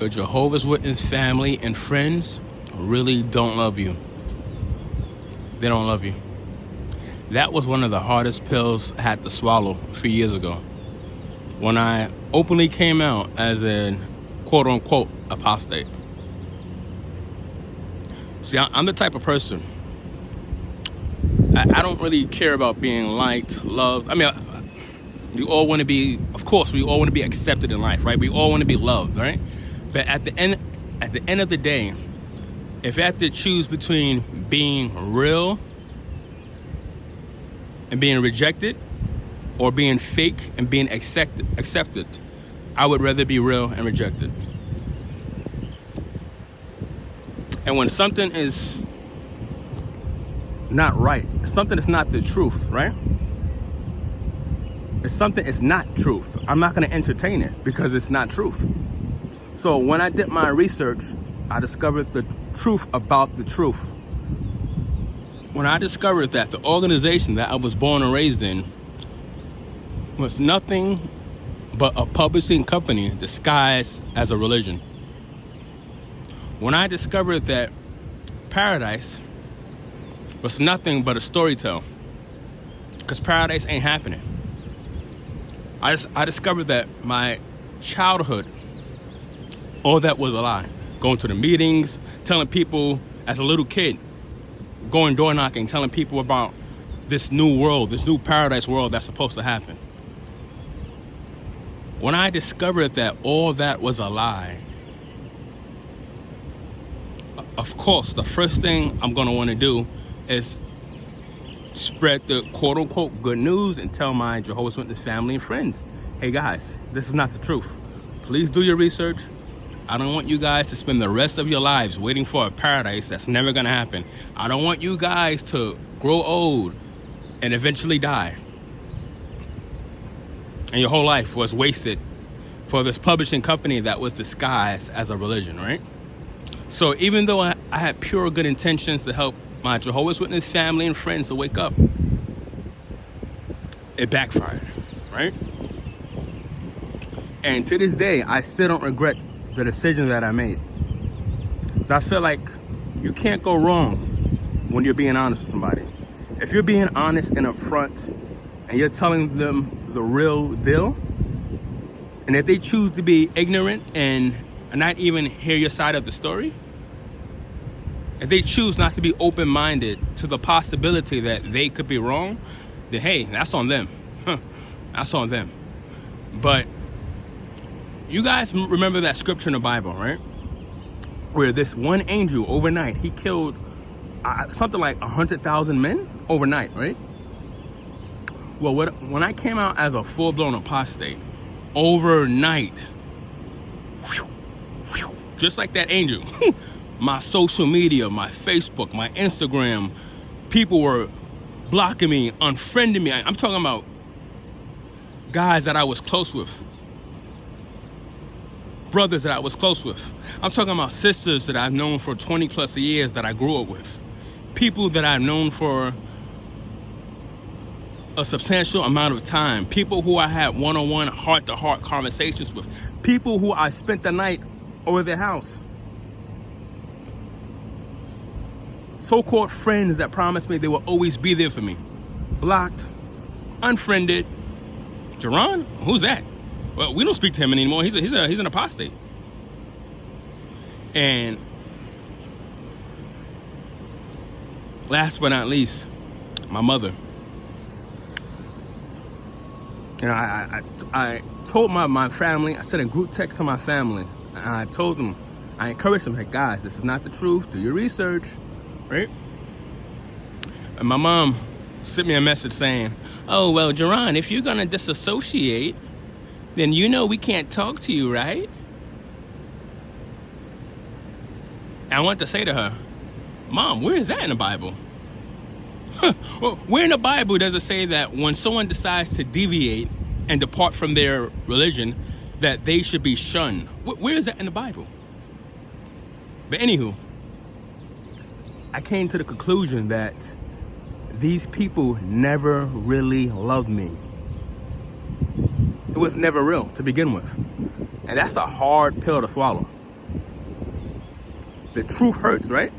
your Jehovah's Witness family and friends really don't love you. They don't love you. That was one of the hardest pills I had to swallow a few years ago, when I openly came out as a quote-unquote apostate. See, I'm the type of person, I don't really care about being liked, loved. I mean, we all want to be, of course, we all want to be accepted in life, right? We all want to be loved, right? But at the end of the day, if I have to choose between being real and being rejected, or being fake and being accepted, I would rather be real and rejected. And when something is not right, something is not the truth, right? If something is not truth, I'm not going to entertain it because it's not truth. So when I did my research, I discovered the truth about the truth. When I discovered that the organization that I was born and raised in was nothing but a publishing company disguised as a religion. When I discovered that paradise was nothing but a story tale, because paradise ain't happening. I discovered that my childhood, all that was a lie. Going to the meetings, telling people as a little kid, going door knocking, telling people about this new world, this new paradise world that's supposed to happen. When I discovered that all that was a lie, of course, the first thing I'm going to want to do is spread the quote-unquote good news and tell my Jehovah's Witness family and friends, hey guys, this is not the truth. Please do your research. I don't want you guys to spend the rest of your lives waiting for a paradise that's never going to happen. I don't want you guys to grow old and eventually die, and your whole life was wasted for this publishing company that was disguised as a religion, right? So even though I had pure good intentions to help my Jehovah's Witness family and friends to wake up, it backfired, right? And to this day, I still don't regret the decision that I made. So I feel like you can't go wrong when you're being honest with somebody. If you're being honest and upfront and you're telling them the real deal, and if they choose to be ignorant and not even hear your side of the story, if they choose not to be open-minded to the possibility that they could be wrong, then hey, that's on them. That's on them. But you guys remember that scripture in the Bible, right? Where this one angel overnight, he killed something like 100,000 men overnight, right? Well, when I came out as a full-blown apostate, overnight, just like that angel, my social media, my Facebook, my Instagram, people were blocking me, unfriending me. I'm talking about guys that I was close with, brothers that I was close with. I'm talking about sisters that I've known for 20 plus years that I grew up with, people that I've known for a substantial amount of time, people who I had one-on-one, heart-to-heart conversations with, people who I spent the night over their house, so-called friends that promised me they will always be there for me, blocked, unfriended. Jerron? Who's that? Well, we don't speak to him anymore. He's an apostate. And last but not least, my mother. You know, I told my family, I sent a group text to my family, and I told them, I encouraged them, hey guys, this is not the truth, do your research, right? And my mom sent me a message saying, oh, well, Jerron, if you're gonna disassociate, then you know we can't talk to you, right? And I want to say to her, Mom, where is that in the Bible? Well, where in the Bible does it say that when someone decides to deviate and depart from their religion, that they should be shunned? Where is that in the Bible? But anywho, I came to the conclusion that these people never really loved me. It was never real to begin with. And that's a hard pill to swallow. The truth hurts, right?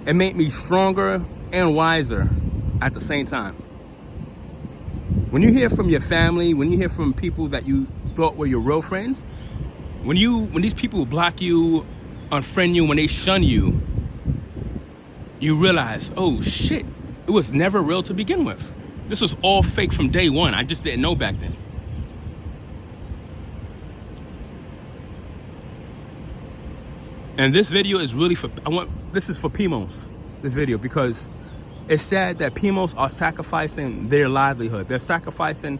It made me stronger and wiser at the same time. When you hear from your family, when you hear from people that you thought were your real friends, when these people block you, unfriend you, when they shun you, you realize, oh shit, it was never real to begin with. This was all fake from day one. I just didn't know back then. And this video is really this is for Pumos, this video, because it's sad that Pumos are sacrificing their livelihood. They're sacrificing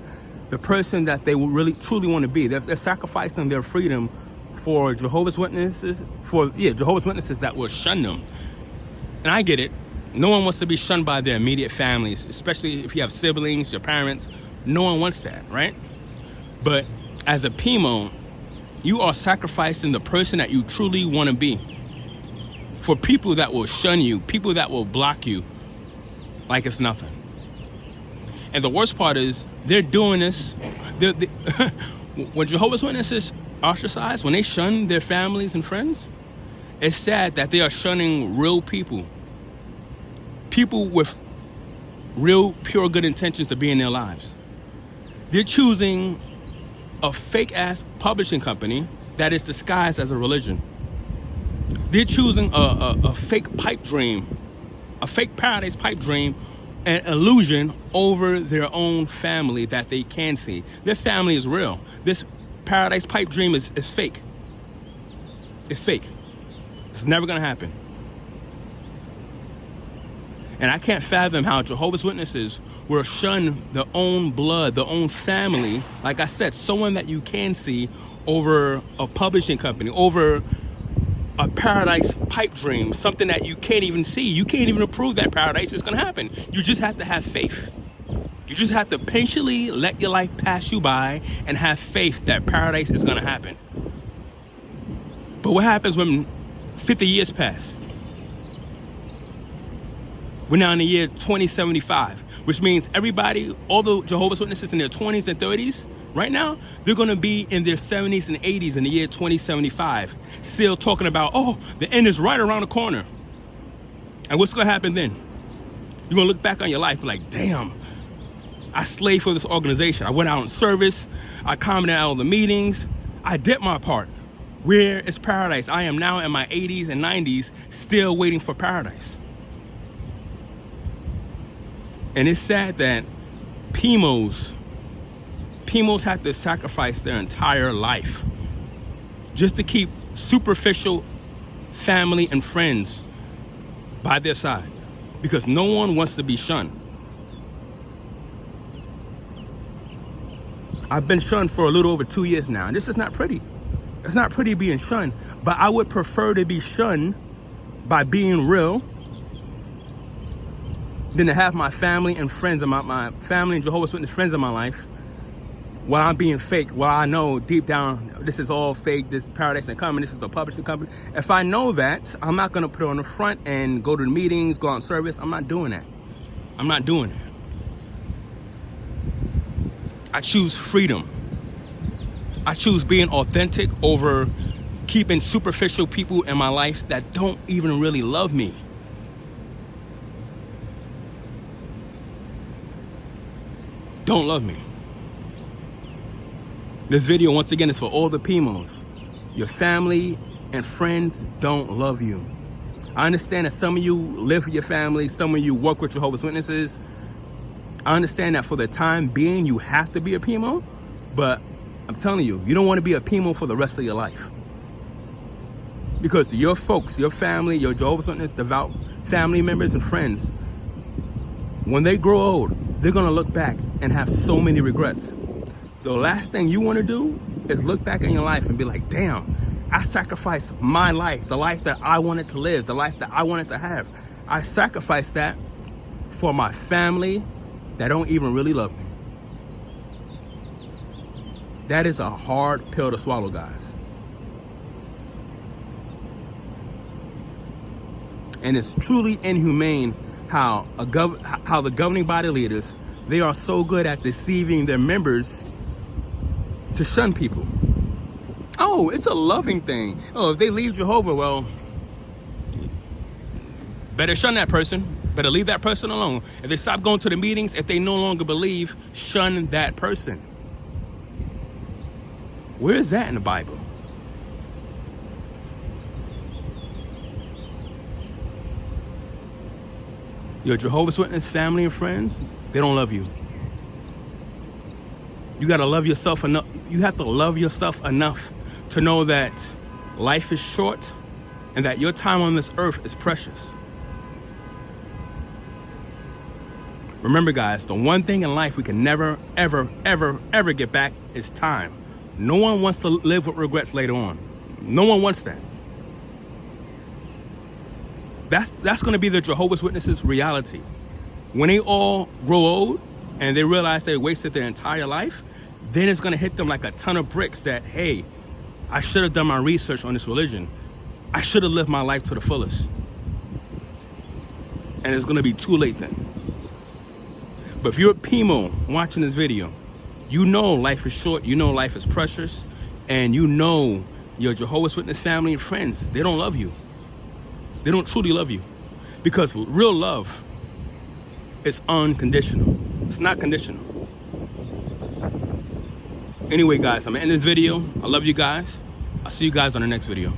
the person that they really truly want to be. They're sacrificing their freedom for Jehovah's Witnesses, Jehovah's Witnesses that will shun them. And I get it. No one wants to be shunned by their immediate families, especially if you have siblings, your parents. No one wants that, right? But as a Pumo, you are sacrificing the person that you truly want to be for people that will shun you, people that will block you like it's nothing. And the worst part is they're doing this. When Jehovah's Witnesses ostracize, when they shun their families and friends, it's sad that they are shunning real people. People with real, pure, good intentions to be in their lives. They're choosing a fake-ass publishing company that is disguised as a religion. They're choosing a fake pipe dream, a fake paradise pipe dream, an illusion over their own family that they can see. Their family is real. This paradise pipe dream is fake. It's fake. It's never gonna happen. And I can't fathom how Jehovah's Witnesses will shun their own blood, their own family, like I said, someone that you can see, over a publishing company, over a paradise pipe dream, something that you can't even see. You can't even prove that paradise is gonna happen. You just have to have faith. You just have to patiently let your life pass you by and have faith that paradise is gonna happen. But what happens when 50 years pass? We're now in the year 2075, which means everybody, all the Jehovah's Witnesses in their 20s and 30s, right now, they're gonna be in their 70s and 80s in the year 2075, still talking about, oh, the end is right around the corner. And what's gonna happen then? You're gonna look back on your life and like, damn, I slaved for this organization. I went out in service, I commented on all the meetings, I did my part. Where is paradise? I am now in my 80s and 90s, still waiting for paradise. And it's sad that Pumos have to sacrifice their entire life just to keep superficial family and friends by their side, because no one wants to be shunned. I've been shunned for a little over 2 years now, and this is not pretty. It's not pretty being shunned, but I would prefer to be shunned by being real than to have my family and friends, my family and Jehovah's Witness friends in my life while I'm being fake, while I know deep down this is all fake, this paradise ain't coming, this is a publishing company. If I know that, I'm not gonna put it on the front and go to the meetings, go out in service. I'm not doing that. I'm not doing it. I choose freedom. I choose being authentic over keeping superficial people in my life that don't even really love me. Don't love me. This video, once again, is for all the Pumos. Your family and friends don't love you. I understand that some of you live with your family, some of you work with Jehovah's Witnesses. I understand that for the time being, you have to be a Pumo, but I'm telling you, you don't want to be a Pumo for the rest of your life. Because your folks, your family, your Jehovah's Witness, devout family members and friends, when they grow old, they're gonna look back and have so many regrets. The last thing you wanna do is look back in your life and be like, damn, I sacrificed my life, the life that I wanted to live, the life that I wanted to have. I sacrificed that for my family that don't even really love me. That is a hard pill to swallow, guys. And it's truly inhumane how the governing body leaders, they are so good at deceiving their members to shun people. I No, it's a loving thing. Oh, if they leave Jehovah, well, better shun that person. Better leave that person alone. If they stop going to the meetings, if they no longer believe, shun that person. Where is that in the Bible? Your Jehovah's Witness family and friends, they don't love you. You gotta love yourself enough. You have to love yourself enough to know that life is short and that your time on this earth is precious. Remember, guys, the one thing in life we can never, ever, ever, ever get back is time. No one wants to live with regrets later on. No one wants that. That's going to be the Jehovah's Witnesses' reality. When they all grow old and they realize they wasted their entire life, then it's going to hit them like a ton of bricks that, hey, I should have done my research on this religion. I should have lived my life to the fullest. And it's going to be too late then. But if you're a Pimo watching this video, you know life is short, you know life is precious, and you know your Jehovah's Witness family and friends, they don't love you. They don't truly love you. Because real love is unconditional. It's not conditional. Anyway, guys, I'm gonna end this video. I love you guys. I'll see you guys on the next video.